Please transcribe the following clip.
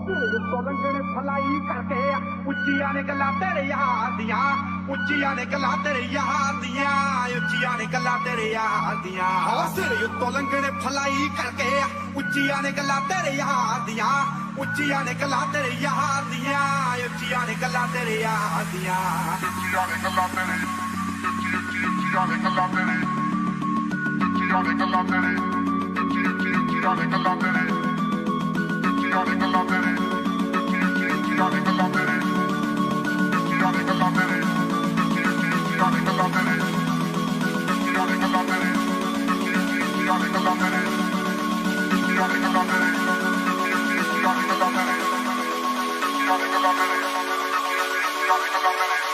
ਲੰਗਣ fly ਕਰਕੇ ਉੱਚੀਆਂ ਨੇ ਗੱਲਾਂ ਤੇਰੇ ਯਾਰ ਦੀਆਂ ਉੱਚੀਆਂ ਨੇ ਗੱਲਾਂ ਤੇਰੇ ਯਾਰ ਦੀਆਂ ਉੱਚੀਆਂ ਨੇ ਗੱਲਾਂ ਤੇਰੇ ਯਾਰ ਦੀਆਂ ਹੌਸਲੇ ਉੱਤੋਂ ਲੰਗਣ ਫਲਾਈ ਕਰਕੇ ਉੱਚੀਆਂ ਨੇ ਗੱਲਾਂ ਤੇਰੇ ਯਾਰ ਦੀਆਂ ਉੱਚੀਆਂ ਨੇ ਗੱਲਾਂ ਤੇਰੇ ਯਾਰ ਦੀਆਂ ਉੱਚੀਆਂ ਨੇ ਗੱਲਾਂ ਤੇਰੇ ਯਾਰ ਦੀਆਂ ਉੱਚੀਆਂ ਨੇ ਗੱਲਾਂ ਤੇਰੇ ਉੱਚੀਆਂ ਨੇ ਗੱਲਾਂ ਤੇਰੇ ਉੱਚੀਆਂ ਨੇ ਗੱਲਾਂ ਤੇਰੇ ਉੱਚੀਆਂ ਨੇ ਗੱਲਾਂ ਤੇਰੇ ਉੱਚੀਆਂ ਨੇ ਗੱਲਾਂ ਤੇਰੇ ਉੱਚੀਆਂ ਨੇ ਗੱਲਾਂ ਤੇਰੇ ਉੱਚੀਆਂ ਨੇ ਗੱਲਾਂ ਤੇਰੇ ਉੱਚੀਆਂ ਨੇ ਗੱਲਾਂ ਤੇਰੇ ਉੱਚੀਆਂ ਨੇ ਗੱਲਾਂ ਤੇਰੇ ਉੱਚੀਆਂ ਨੇ ਗੱਲਾਂ ਤੇਰੇ ਉੱਚੀਆਂ ਨੇ ਗੱਲਾਂ ਤੇਰੇ ਉੱਚੀਆਂ ਨੇ ਗੱਲਾਂ ਤੇਰੇ ਉੱਚੀਆਂ ਨੇ ਗੱਲਾਂ ਤੇਰੇ ਉੱਚੀਆਂ ਨੇ ਗੱਲਾਂ ਤੇਰੇ